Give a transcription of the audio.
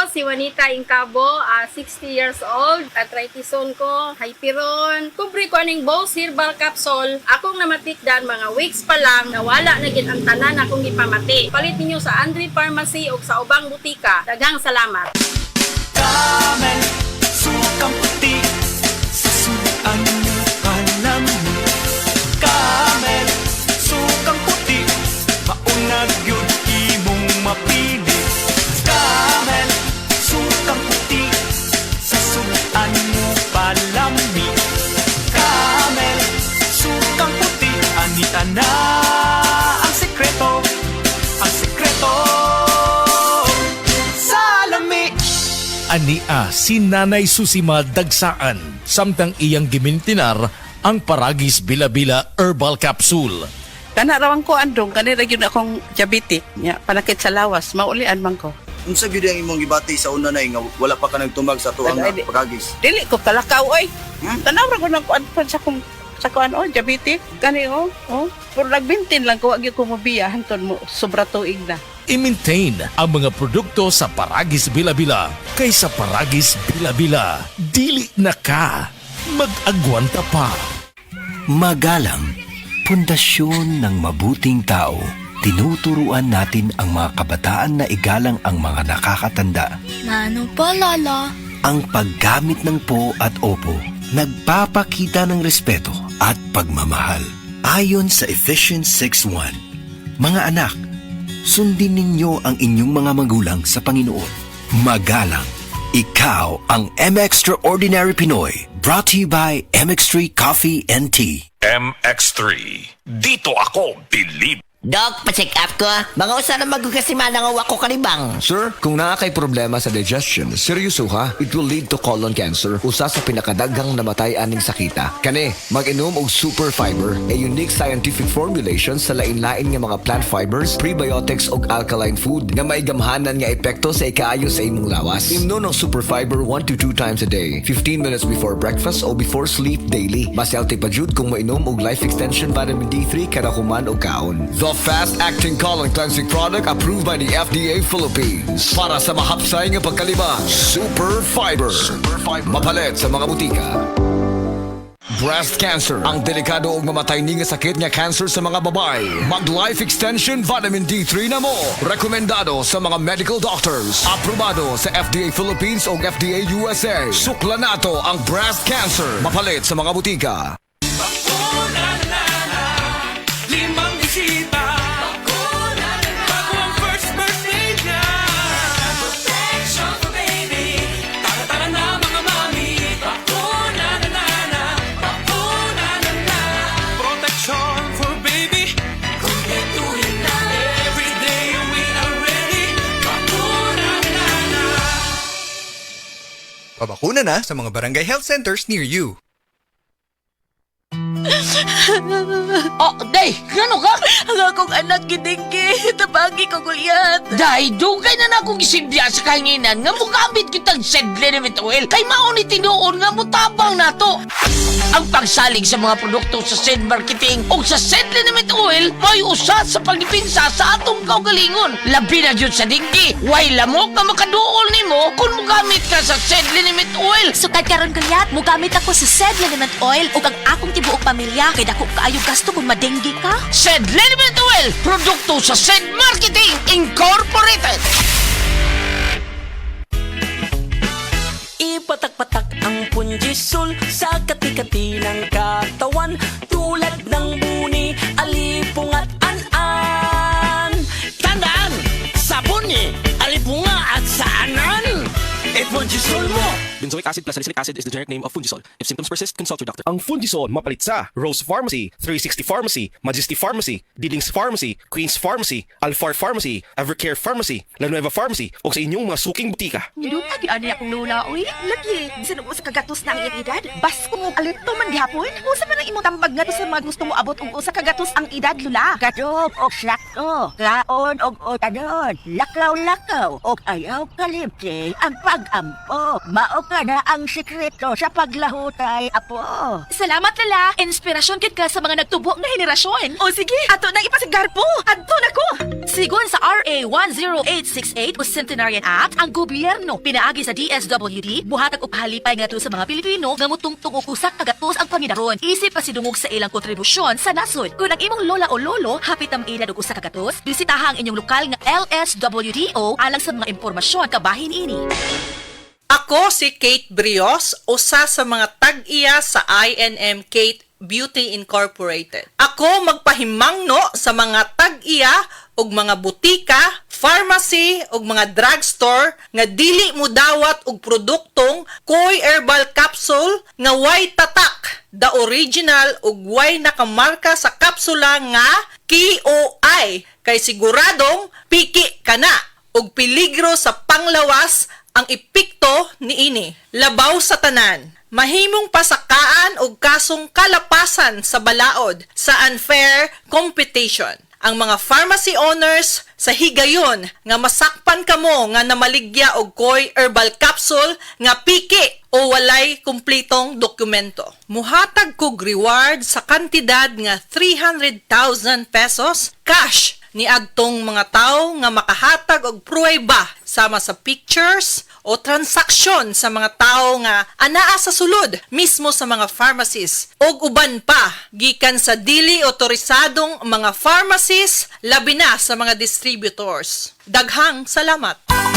si Juanita Incabo, 60 years old. Arthritis-on ko, hyperon. Kubre ko aning Boss Herbal Capsule. Akong namatikdan mga weeks pa lang, nawala na gid ang tanan akong ipamati. Palit ninyo sa Andre Pharmacy o sa ubang butika. Daghang salamat. Camel, sukang puti, sasuan mo panami. Camel, sukang puti, maunag yun imong mapili. Camel, sukang puti, sasuan mo palami. Camel, sukang puti, anita na ang sekreto, ang sekreto. Ania si Nanay Susima Dagsaan, samtang iyang gimintinar ang Paragis Bila-Bila Herbal Capsule. Kanarawan ko andong, kanira yun akong diabetic, nya, panakit sa lawas, maulian man ko. Unsa gyud ang imong gibati sa una na nga wala pa ka nagtumag sa tuang pagagis? Dili ko kalakaw, oy. Tanawra ko ng kuan sa kuan, diabetic, kani, Pero nagbintin lang ko, agi ko mabiya, hanton mo, sobra tuig na. I-maintain ang mga produkto sa Paragis Bila-Bila kaysa Paragis Bila-Bila. Dili na ka, mag-agwanta pa. Magalang, pundasyon ng mabuting tao. Tinuturuan natin ang mga kabataan na igalang ang mga nakakatanda. Nano pa, Lala? Ang paggamit ng po at opo, nagpapakita ng respeto at pagmamahal. Ayon sa Ephesians 6:1, mga anak, sundin ninyo ang inyong mga magulang sa Panginoon. Magalang, ikaw ang M-Extraordinary Pinoy. Brought to you by MX3 Coffee and Tea. MX3, dito ako believe. Doc, pa-check up ko. Mga usa na magkakasimana nga wako kalibang. Sir, kung nakakay problema sa digestion, seryoso ha, it will lead to colon cancer, usa sa pinakadaghang namatay aning sakita. Kani, mag-inom og super fiber, a unique scientific formulation sa lain-lain nga mga plant fibers, prebiotics ug alkaline food nga may gamhanan nga epekto sa ikaayo sa imong lawas. Imnon ang super fiber 1 to 2 times a day, 15 minutes before breakfast o before sleep daily. Mas healthy pa jud kung mainom og life extension vitamin D3 kada human og kaon. The fast-acting colon cleansing product approved by the FDA Philippines. Para sa mahapsay nga pagkalibang, Super Fiber. Mapalit sa mga butika. Breast cancer, ang delikado ug mamatay ni nga sakit nga cancer sa mga babae. Mag-life extension vitamin D3 na mo. Rekomendado sa mga medical doctors. Aprobado sa FDA Philippines ug FDA USA. Sukla nato ang breast cancer. Mapalit sa mga butika. Limang bisita, bago ang first birthday niya. Protection for baby, tara-tara na mga mami. Bakuna na. Protection for baby, kumpletuhin na. Every day we are ready. Bakuna na. Pabakuna na sa mga barangay health centers near you. Oh, day, gano ka? Ang akong anak gidinggi, tabagi ko guyat. Day, dugay na akong isilbiya sa kahinginan nga mugamit kitang sedle ni Mituel. Kay mauni tinuon nga mutabang nato. Ang pagsalig sa mga produkto sa Sed Marketing o sa sedle ni Mituel may usa sa pagdipinsa sa atong kaugalingon. Labi na jud sa dinggi. Way lamok nga makaduol nimo kung mugamit ka sa sedle ni Mituel. Sukad karon guyat, mugamit ako sa Sed Liniment Oil ug ang akong tibuok pamilya kay dako kaayo gasto kung madenggi ka. Sed Liniment Oil, produkto sa Sed Marketing Incorporated. Ipatak-patak ang punjisol sa kati-kati ng katawan. Tulad ng buni, alipong at an-an. Tandaan, sabuni, alipunga at saanan. Punjisol mo! Benzoic acid plus salicylic acid is the generic name of Fundisol. If symptoms persist, consult your doctor. Ang Fundisol mapalit sa Rose Pharmacy, 360 Pharmacy, Majesty Pharmacy, Dillings Pharmacy, Queen's Pharmacy, Alfar Pharmacy, Evercare Pharmacy, La Nueva Pharmacy o sa inyong mga suking butika. Dudong agi ani akong lula, uy. Lagi, bisan mo sa kagatos na ang iyang edad. Bas kung alito man gihapon. Usa man ang imong tambag nga sa mga gusto mo abot ug usa kagatos ang edad, lula. Gadop og sakto, kaon og otadon, lakaw-lakaw og ayaw kalimte ang pag-ampo. Mao ka nga na ang sikreto sa paglahutay, apo. Salamat, Lala. Inspirasyon kit ka sa mga nagtubo nga henerasyon. O sige, ato nang ipasigar po. Adto na ko. Sigon sa RA 10868 o Centenarian Act, ang gobyerno pinaagi sa DSWD buhatag og halipay ngadto sa mga Pilipino nga mutungtong og usa ka gatos ang panginaron. Isip pa sidungog sa ilang kontribusyon sa nasod. Kung ang imong lola o lolo hapit ang edad og usa ka gatos, bisitaha ang inyong lokal nga LSWDO alang sa mga impormasyon kabahin ini. Ako si Kate Brios, usa sa mga tag-iya sa INM Kate Beauty Incorporated. Ako magpahimangno sa mga tag-iya og mga butika, pharmacy ug mga drugstore nga dili mo dawat og produktong Koy Herbal Capsule nga way tatak, the original ug way nakamarka sa kapsula nga KOI kay siguradong piki kana ug peligro sa panglawas ang epekto niini. Labaw sa tanan, mahimong pasakaan og kasong kalapasan sa balaod sa unfair competition. Ang mga pharmacy owners sa higayon nga masakpan kamo nga namaligya og Koy Herbal Capsule nga piki o walay kumpletong dokumento. Muhatag kog reward sa kantidad nga 300,000 pesos cash ni adtong mga tao nga makahatag og pruweba sama sa pictures o transaksyon sa mga tao nga anaa sa sulod mismo sa mga pharmacies og uban pa gikan sa dili otorisadong mga pharmacies labi na sa mga distributors. Daghang salamat.